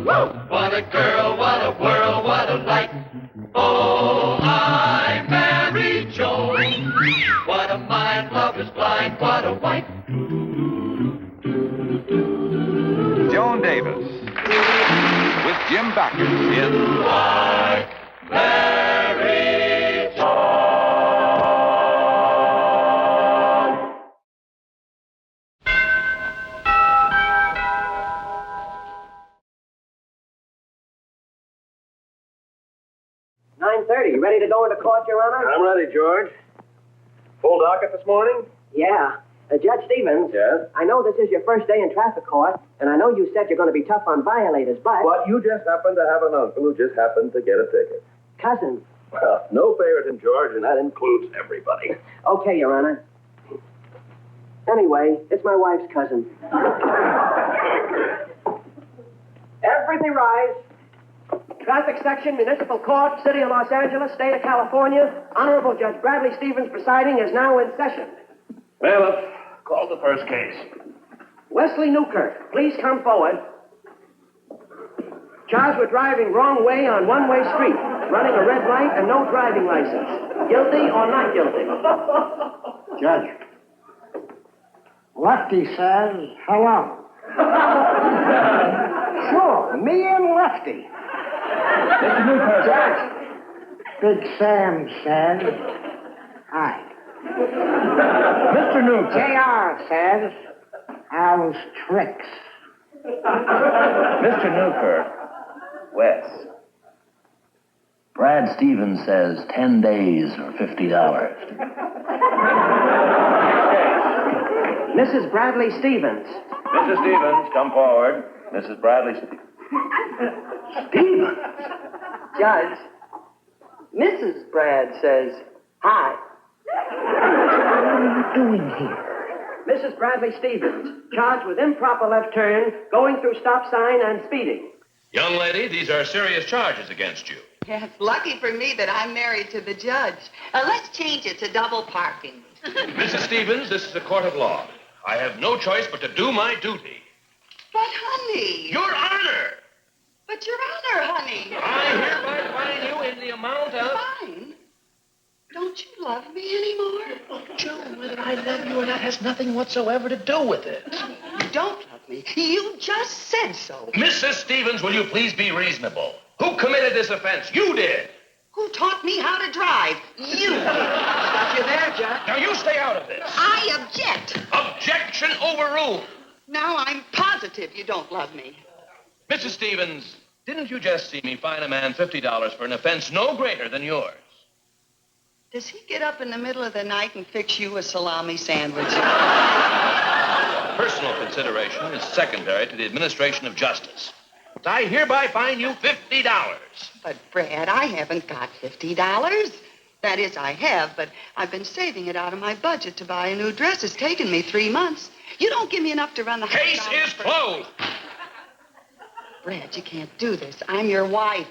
What a girl, what a whirl, what a light. Oh, I married Joan. What a mind, love is blind, what a wife. Joan Davis with Jim Backus in I married Joan. 9:30. You ready to go into court, Your Honor? I'm ready, George. Full docket this morning? Yeah. Judge Stevens. Yes? I know this is your first day in traffic court, and I know you said you're going to be tough on violators, but... But you just happen to have an uncle who just happened to get a ticket. Cousin. Well, no favoritism, George, and that includes everybody. Okay, Your Honor. Anyway, it's my wife's cousin. Everything rise. Traffic Section, Municipal Court, City of Los Angeles, State of California. Honorable Judge Bradley Stevens presiding is now in session. Bailiff, call the first case. Wesley Newkirk, please come forward. Charged with driving wrong way on one-way street, running a red light and no driving license. Guilty or not guilty? Judge, Lefty says hello. Sure, me and Lefty. Mr. Newkirk. Judge, Big Sam says hi. Mr. Newkirk. JR says how's tricks. Mr. Newkirk, Wes. Brad Stevens says 10 days or $50. Mrs. Bradley Stevens. Mrs. Stevens, come forward. Mrs. Bradley Stevens? Judge, Mrs. Brad says hi. What are you doing here? Mrs. Bradley Stevens, charged with improper left turn, going through stop sign, and speeding. Young lady, these are serious charges against you. Yeah, it's lucky for me that I'm married to the judge. Let's change it to double parking. Mrs. Stevens, this is a court of law. I have no choice but to do my duty. But, honey. Your Honor! But, Your Honor, honey. I hereby fine you in the amount of... Fine? Don't you love me anymore? Oh, Joan, whether I love you or not has nothing whatsoever to do with it. You don't love me. You just said so. Mrs. Stevens, will you please be reasonable? Who committed this offense? You did. Who taught me how to drive? You did. Got you there, Judge. Now, you stay out of this. I object. Objection overruled. Now I'm positive you don't love me. Mrs. Stevens, didn't you just see me fine a man $50 for an offense no greater than yours? Does he get up in the middle of the night and fix you a salami sandwich? Personal consideration is secondary to the administration of justice. I hereby fine you $50. But, Brad, I haven't got $50. That is, I have, but I've been saving it out of my budget to buy a new dress. It's taken me 3 months. You don't give me enough to run the house. Case is closed. Brad, you can't do this. I'm your wife.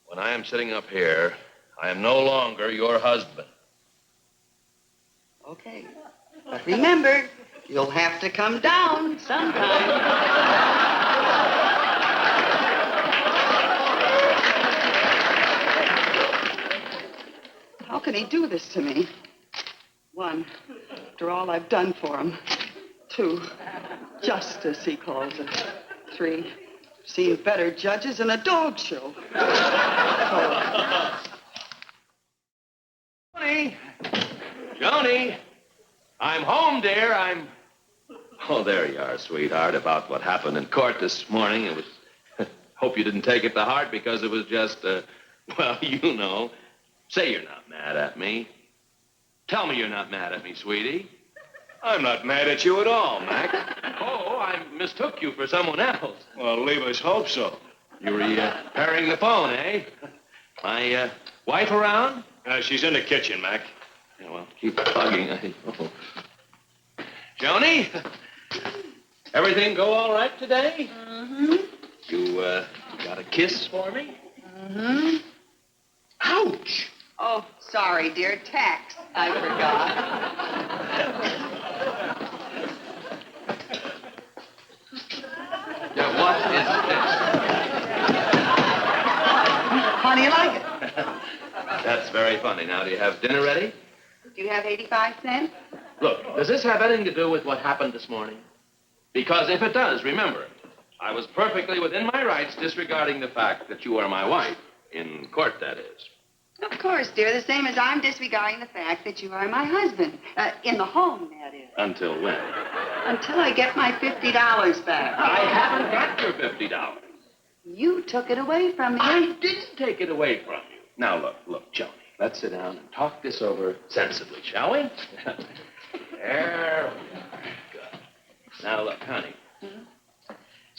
When I am sitting up here, I am no longer your husband. Okay. But remember, you'll have to come down sometime. How can he do this to me? 1, after all I've done for him. 2, justice, he calls it. 3, seen better judges in a dog show. 4. Joanie, I'm home, dear. Oh, there you are, sweetheart, about what happened in court this morning. It was... Hope you didn't take it to heart because it was just, well, you know. Say you're not mad at me. Tell me you're not mad at me, sweetie. I'm not mad at you at all, Mac. Oh, I mistook you for someone else. Well, leave us hope so. You were repairing the phone, eh? My wife around? She's in the kitchen, Mac. Yeah, well, keep bugging. Oh. Joanie, everything go all right today? Mm-hmm. You got a kiss for me? Mm-hmm. Ouch! Oh, sorry, dear. Tax. I forgot. Now, what is this? do you like it? That's very funny. Now, do you have dinner ready? Do you have 85 cents? Look, does this have anything to do with what happened this morning? Because if it does, remember, I was perfectly within my rights disregarding the fact that you are my wife. In court, that is. Of course, dear. The same as I'm disregarding the fact that you are my husband. In the home, that is. Until when? Until I get my $50 back. I haven't got your $50. You took it away from me. I didn't take it away from you. Now, look, Joanie, let's sit down and talk this over sensibly, shall we? There we are. Good. Now, look, honey.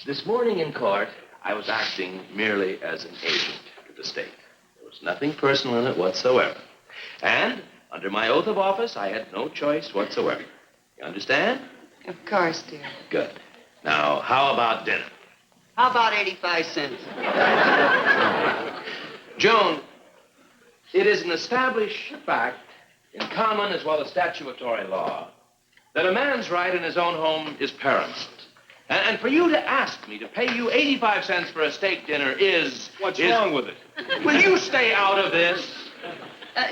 This morning in court, I was acting merely as an agent to the state. There was nothing personal in it whatsoever. And under my oath of office, I had no choice whatsoever. You understand? Of course, dear. Good. Now, how about dinner? How about 85 cents? Joan, it is an established fact in common as well as statutory law that a man's right in his own home is paramount. And for you to ask me to pay you 85 cents for a steak dinner is... What's wrong with it? Will you stay out of this?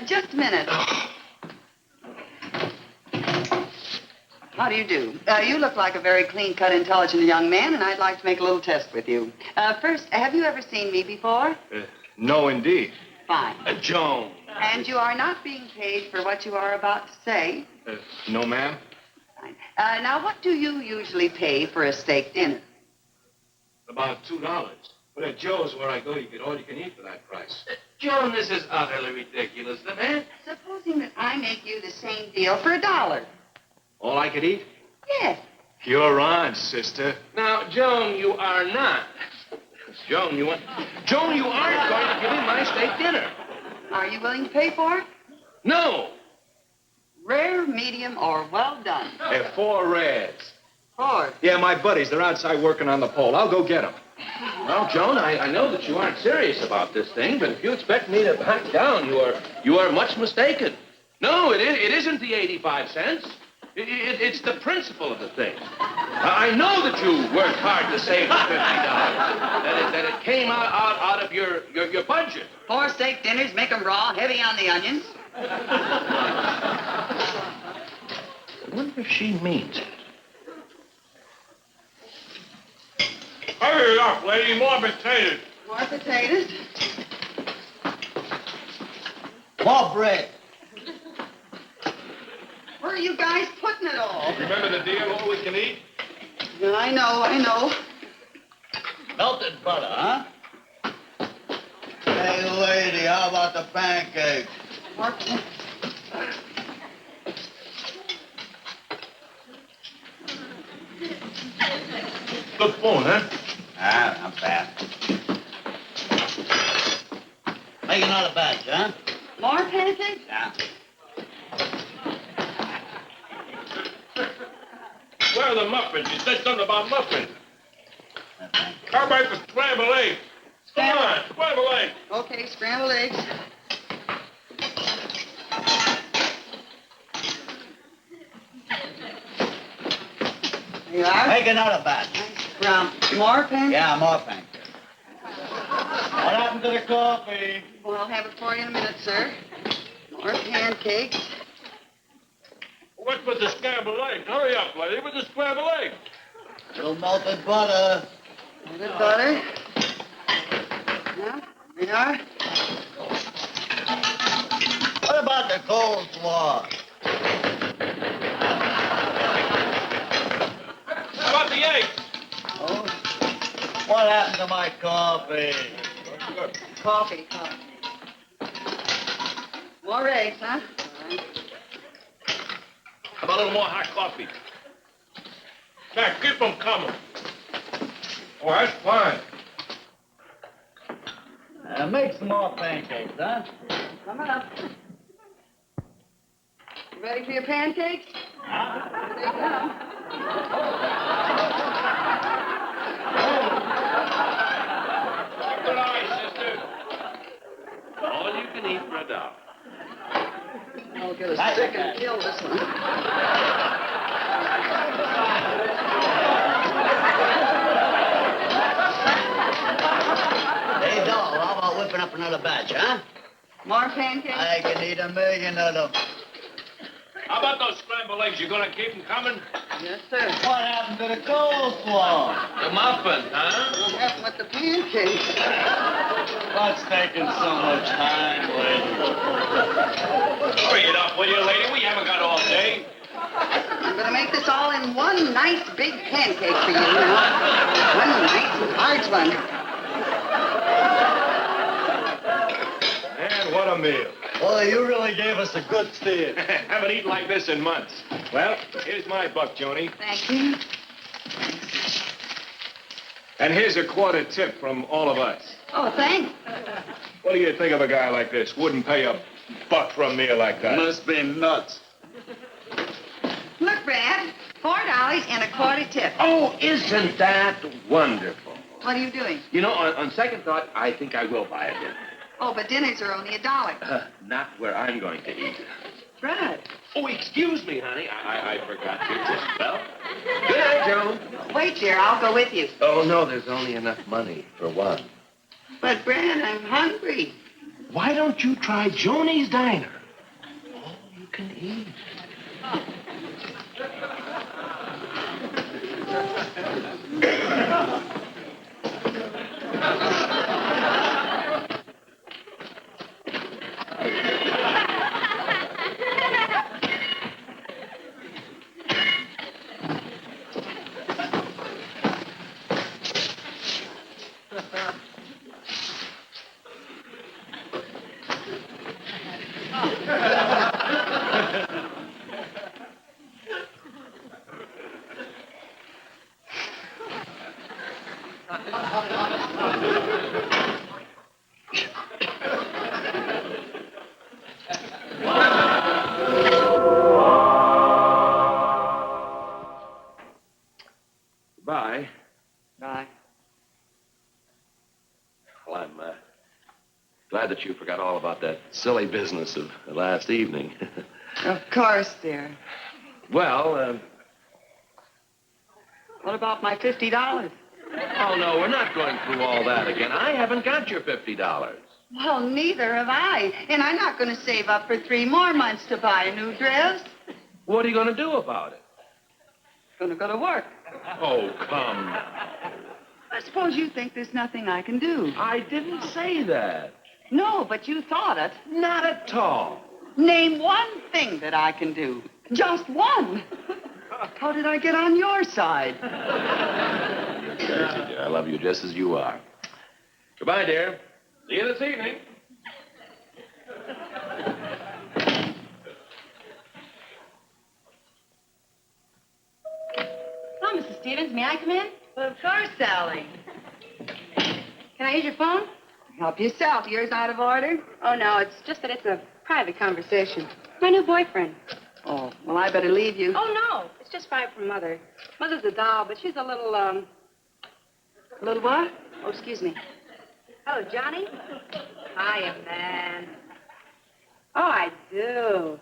Just a minute. How do you do? You look like a very clean-cut, intelligent young man, and I'd like to make a little test with you. First, have you ever seen me before? No, indeed. Fine. Joan. And you are not being paid for what you are about to say? No, ma'am. Fine. Now, what do you usually pay for a steak dinner? About $2. But at Joe's, where I go, you get all you can eat for that price. Joan, this is utterly ridiculous. The man... Supposing that I make you the same deal for $1. All I could eat? Yes. You're on, sister. Now, Joan, you are not. Joan, you aren't going to give me my steak dinner. Are you willing to pay for it? No. Rare, medium, or well done? 4 reds. 4. Yeah, my buddies. They're outside working on the pole. I'll go get them. Well, Joan, I know that you aren't serious about this thing, but if you expect me to back down, you are much mistaken. No, it isn't the 85 cents. It's the principle of the thing. I know that you worked hard to save the $50. That it came out of your budget. 4 steak dinners, make them raw, heavy on the onions. I wonder if she means it. Hurry up, lady. More potatoes. More potatoes. More bread. Where are you guys putting it all? Remember the deal, all we can eat? Yeah, I know. Melted butter, huh? Hey, lady, how about the pancakes? More Good spoon, huh? Ah, not bad. Make another batch, huh? More pancakes? Yeah. Where are the muffins? You said something about muffins. How about the scrambled eggs? Come on, scrambled eggs. Okay, scrambled eggs. There you are. Make another batch. Brown. More pancakes? Yeah, more pancakes. What happened to the coffee? Well, I'll have it for you in a minute, sir. More pancakes. What's with the scrambled eggs? Hurry up, lady, with the scrambled eggs. Little melted butter. Melted butter. Yeah, there you are. What about the coleslaw? How about the eggs? Oh, what happened to my coffee? Coffee. More eggs, huh? All right. How about a little more hot coffee? Now, keep them coming. Oh, that's fine. Make some more pancakes, huh? Coming up. You ready for your pancakes? Here they come. Good eye, sister. All you can eat for $1. I'll get us sick and kill this one. Hey, doll, how about with open up another batch, huh? More pancakes? I can eat 1,000,000 of them. How about those scrambled eggs? You gonna keep them coming? Yes, sir. What happened to the coleslaw? The muffin, huh? What happened with the pancakes? What's taking so much time, lady? Hurry it up, will you, lady? We haven't got all day. I'm going to make this all in one nice big pancake for you now. One nice large one. And what a meal. Boy, you really gave us a good steer. Haven't eaten like this in months. Well, here's my buck, Joanie. Thank you. And here's a quarter tip from all of us. Oh, thanks. What do you think of a guy like this? Wouldn't pay a buck for a meal like that. Must be nuts. Look, Brad, $4 and a quarter tip. Oh, isn't that wonderful? What are you doing? You know, on second thought, I think I will buy a dinner. Oh, but dinners are only $1. Not where I'm going to eat. Brad. Oh, excuse me, honey. I forgot your tip. Well, good night, Joan. Wait, dear, I'll go with you. Oh, no, there's only enough money for one. But, Brad, I'm hungry. Why don't you try Joanie's Diner? All you can eat. Bye. Bye. Well, I'm glad that you forgot all about that silly business of last evening. Of course, dear. Well, What about my $50? oh, no, we're not going through all that again. I haven't got your $50. Well, neither have I. And I'm not going to save up for 3 more months to buy a new dress. What are you going to do about it? Going to go to work. Oh, come now. I suppose you think there's nothing I can do. I didn't say that. No, but you thought it. Not at all. Name one thing that I can do. Just one. How did I get on your side? You're crazy, dear. I love you just as you are. Goodbye, dear. See you this evening. Hello, Mrs. Stevens. May I come in? Well, of course, Sally. Can I use your phone? Help yourself. Yours out of order? Oh, no. It's just that it's a private conversation. My new boyfriend. Oh, well, I better leave you. Oh, no. It's just private from Mother. Mother's a doll, but she's a little, Little what? Oh, excuse me. Hello, Johnny. Hiya, man. Oh, I do.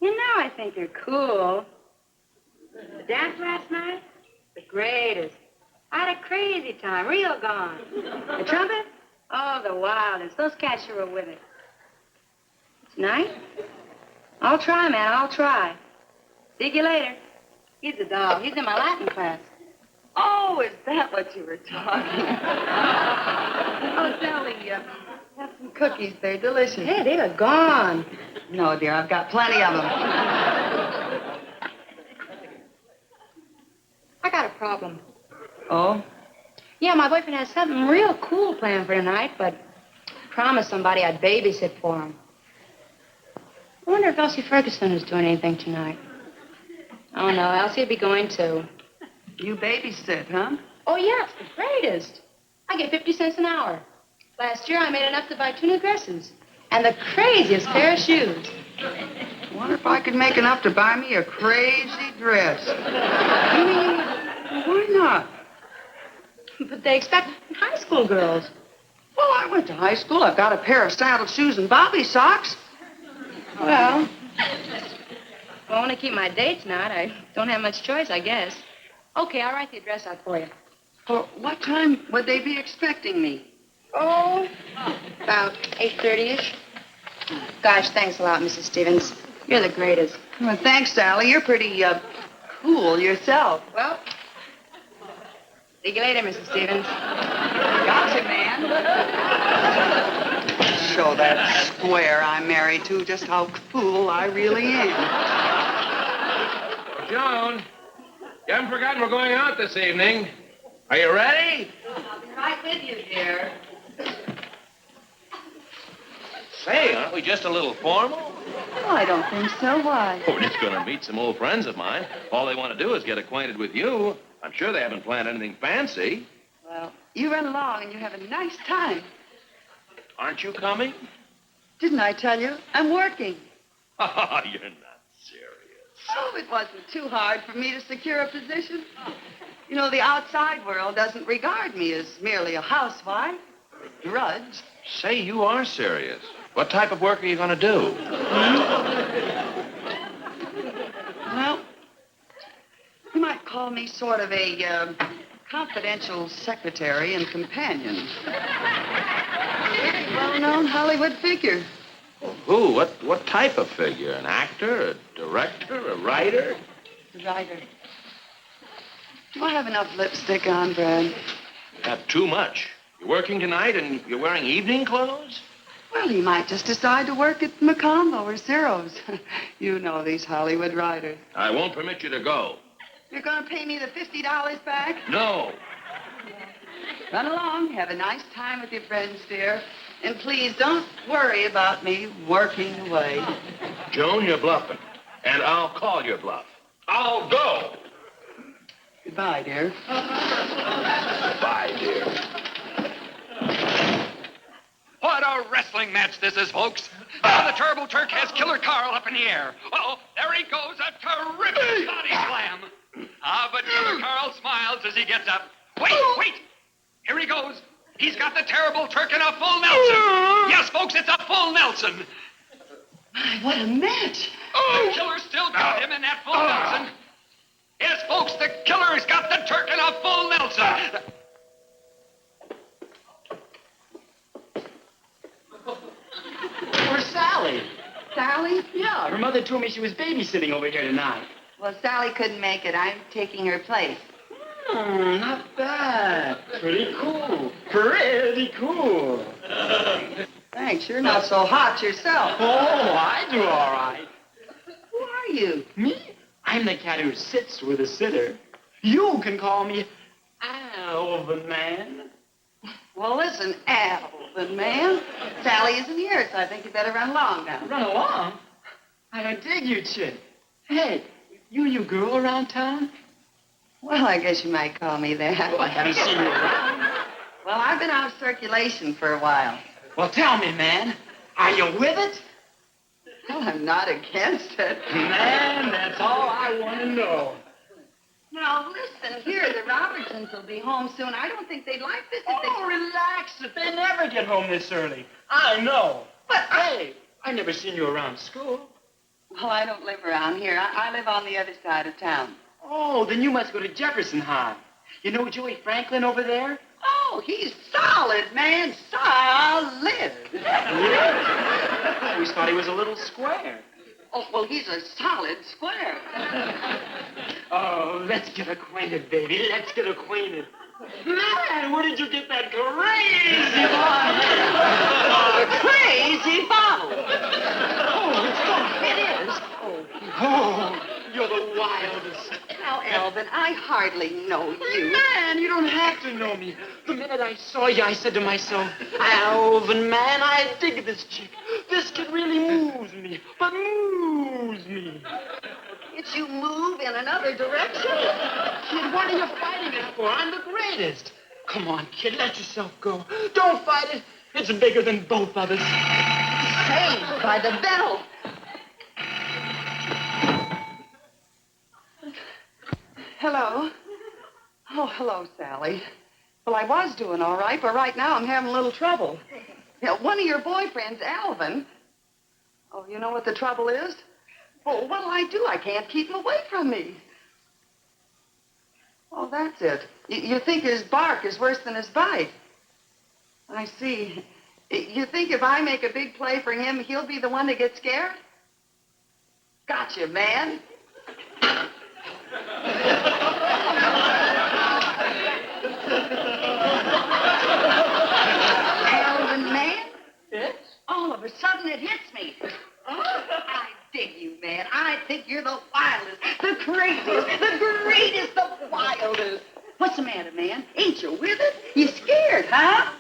You know, I think you're cool. The dance last night? The greatest. I had a crazy time. Real gone. The trumpet? Oh, the wildest. Those cats sure were with it. Tonight? I'll try, man. I'll try. See you later. He's a doll. He's in my Latin class. Oh, is that what you were talking about? Oh, Sally, have some cookies. They're delicious. Hey, they are gone. No, dear, I've got plenty of them. I got a problem. Oh? Yeah, my boyfriend has something real cool planned for tonight, but promised somebody I'd babysit for him. I wonder if Elsie Ferguson is doing anything tonight. Oh, no, Elsie'd be going too. You babysit, huh? Oh, yeah, it's the greatest. I get 50 cents an hour. Last year, I made enough to buy 2 new dresses and the craziest pair of shoes. I wonder if I could make enough to buy me a crazy dress. You mean, Why not? but they expect high school girls. Well, I went to high school. I've got a pair of saddle shoes and bobby socks. Well, if I want to keep my date tonight, I don't have much choice, I guess. Okay, I'll write the address out for you. For what time would they be expecting me? Oh, about 8:30-ish. Gosh, thanks a lot, Mrs. Stevens. You're the greatest. Well, thanks, Sally. You're pretty, cool yourself. Well, see you later, Mrs. Stevens. Gotcha, man. Show that square I'm married to just how cool I really am. Joan, you haven't forgotten we're going out this evening. Are you ready? I'll be right with you, dear. Say, aren't we just a little formal? Oh, I don't think so. Why? We're just going to meet some old friends of mine. All they want to do is get acquainted with you. I'm sure they haven't planned anything fancy. Well, you run along and you have a nice time. Aren't you coming? Didn't I tell you? I'm working. Oh, you're not serious. Oh, it wasn't too hard for me to secure a position. You know, the outside world doesn't regard me as merely a housewife, a drudge. Say, you are serious. What type of work are you going to do? Well, you might call me sort of a confidential secretary and companion. Very well-known Hollywood figure. Who? What type of figure? An actor? A director? A writer? The writer. Do I have enough lipstick on, Brad? You have too much. You're working tonight and you're wearing evening clothes? Well, he might just decide to work at Macombo or Ciro's. You know these Hollywood writers. I won't permit you to go. You're going to pay me the $50 back? No. Run along. Have a nice time with your friends, dear. And please don't worry about me working away. Joan, you're bluffing. And I'll call your bluff. I'll go. Goodbye, dear. Bye, dear. What a wrestling match this is, folks. Now the Turbo Turk has Killer Carl up in the air. Uh-oh, there he goes, a terrific body slam. But Killer Carl smiles as he gets up. Wait! Here he goes. He's got the Terrible Turk in a full Nelson. Yes, folks, it's a full Nelson. My, what a match. The Killer's still got him in that full Nelson. Yes, folks, the Killer's got the Turk in a full Nelson. Where's Sally? Sally? Yeah, her mother told me she was babysitting over here tonight. Well, Sally couldn't make it. I'm taking her place. Not bad. Pretty cool. Pretty cool. Thanks. You're not so hot yourself. Oh, I do all right. Who are you? Me? I'm the cat who sits with a sitter. You can call me Alvin Man. Well, listen, Alvin, man. Sally isn't here, so I think you better run along now. Run along? I don't dig you, chick. Hey, you girl around town? Well, I guess you might call me that. Oh, I haven't seen you around. Well, I've been out of circulation for a while. Well, tell me, man, are you with it? Well, I'm not against it. Man, that's all I want to know. Now, listen here, the Robertsons will be home soon. I don't think they'd like this if Oh, relax it. They never get home this early. I know. But Hey, I never seen you around school. Well, I don't live around here. I live on the other side of town. Oh, then you must go to Jefferson High. You know Joey Franklin over there? Oh, he's solid, man. Solid. I always thought he was a little square. Oh, well, he's a solid square. Oh, let's get acquainted, baby. Let's get acquainted. Man, where did you get that crazy bottle? Crazy bottle. Oh, it is. Oh, you're the wildest. Now, Alvin, I hardly know you. Man, you don't have to know me. The minute I saw you, I said to myself, Alvin, man, I dig this chick. This kid really moves me, but moves me. Did you move in another direction? Kid, what are you fighting it for? I'm the greatest. Come on, kid, let yourself go. Don't fight it. It's bigger than both of us. Saved by the bell. Hello. Oh, hello, Sally. Well, I was doing all right, but right now I'm having a little trouble. Yeah, one of your boyfriends, Alvin. Oh, you know what the trouble is? Well, what'll I do? I can't keep him away from me. Oh, that's it. You think his bark is worse than his bite. I see. You think if I make a big play for him, he'll be the one that gets scared? Gotcha, man. Alvin, man? Yes? All of a sudden it hits me. I dig you, man. I think you're the wildest, the craziest, the greatest, the wildest. What's the matter, man? Ain't you with it? You scared, huh?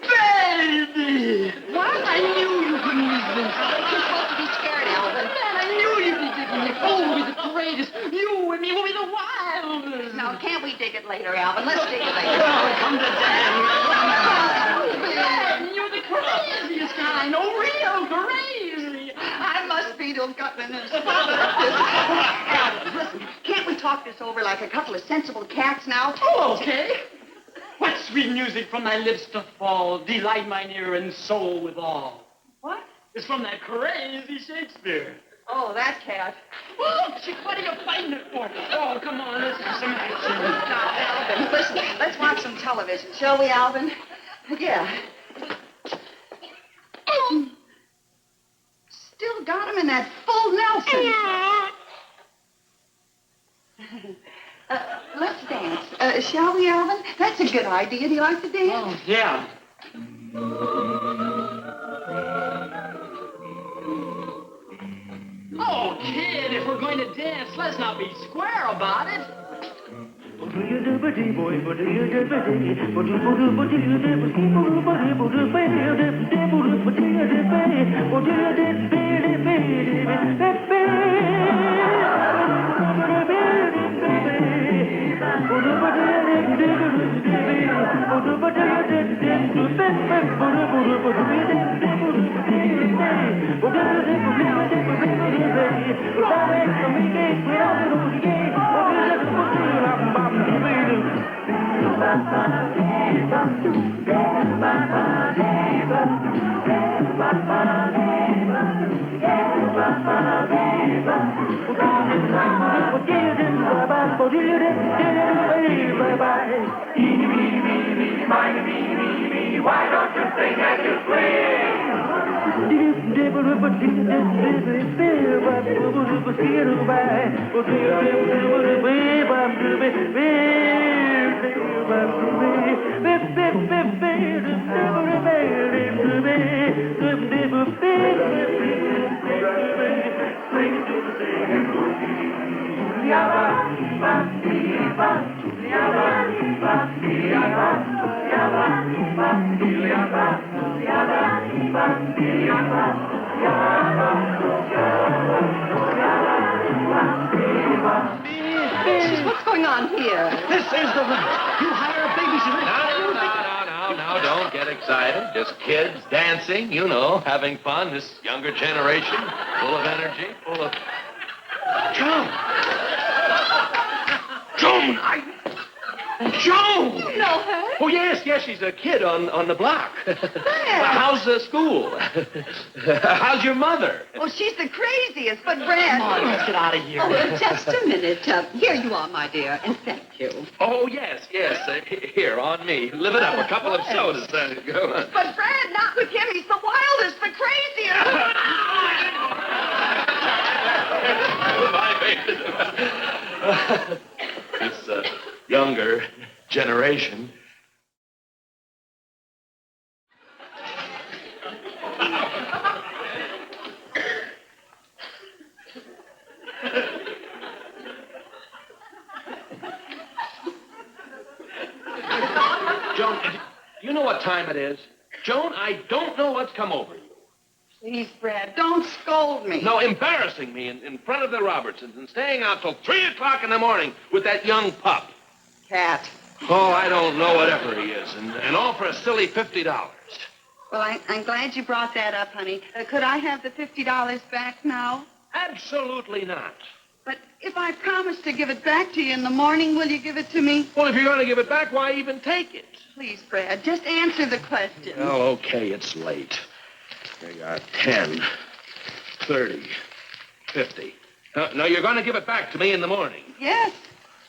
Baby! What? I knew you couldn't resist. You're supposed to be scared, Alvin. Man, I knew you'd be digging me. Oh, we'll be the greatest. You and me will be the wildest. Now, can't we dig it later, Alvin? Let's dig it later. Oh, come to daddy. Man, you're the craziest kind. Oh, real crazy. I must be to have gotten in his Alvin, listen, can't we talk this over like a couple of sensible cats now? Oh, okay. What sweet music from thy lips doth fall, delight mine ear and soul withal. What? It's from that crazy Shakespeare. Oh, that cat. Oh, chick, what are you fighting it for? Oh, come on, let's have some action. Now, Alvin, listen, let's watch some television, shall we, Alvin? Yeah. Still got him in that full Nelson. Let's dance. Shall we, Alvin? That's a good idea. Do you like to dance? Oh, yeah. Oh, kid, if we're going to dance, let's not be square about it. Why don't you sing as you swing? What's going on here? This is the rap. You hire a babysitter. Now, don't get excited. Just kids dancing, you know, having fun. This younger generation, full of energy, full of... Joan! Joan! You know her? Oh, yes, she's a kid on the block. How's school? How's your mother? Oh, she's the craziest, but Brad... Come on, let's get out of here. Oh, just a minute. Here you are, my dear, and thank you. Oh, yes. Here, on me. Live it up. A couple of sodas. Go on. But Brad, not with him. He's the wildest, the craziest. My baby. This younger generation. Joan, do you know what time it is? Joan, I don't know what's come over you. Please, Brad, don't scold me. No, embarrassing me in front of the Robertsons and staying out till 3 o'clock in the morning with that young pup. Cat. Oh, I don't know, whatever he is. And all for a silly $50. Well, I'm glad you brought that up, honey. Could I have the $50 back now? Absolutely not. But if I promise to give it back to you in the morning, will you give it to me? Well, if you're going to give it back, why even take it? Please, Brad, just answer the question. Well, okay, it's late. Here you are, 10, 30, 50. Now, you're going to give it back to me in the morning. Yes.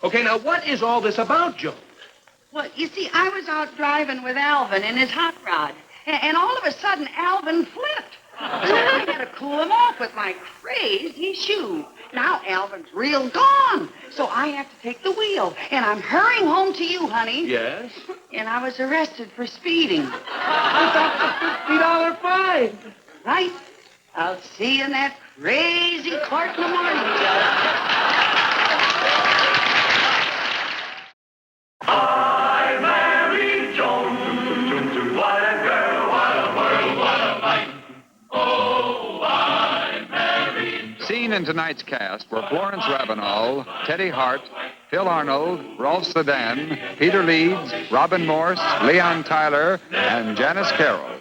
Okay, now, what is all this about, Joan? Well, you see, I was out driving with Alvin in his hot rod, and all of a sudden, Alvin flipped. So I had to cool him off with my crazy shoe. Now Alvin's real gone, so I have to take the wheel, and I'm hurrying home to you, honey. Yes? And I was arrested for speeding. $50 fine. Right? I'll see you in that crazy court in the morning, Judge. I married Joan. What a girl, what a world, what a life. Oh, I married Joan. Seen in tonight's cast were Florence Ravenel, Teddy Hart, Phil Arnold, Rolfe Sedan, Peter Leeds, Robin Morse, Leon Tyler, and Janice Carroll.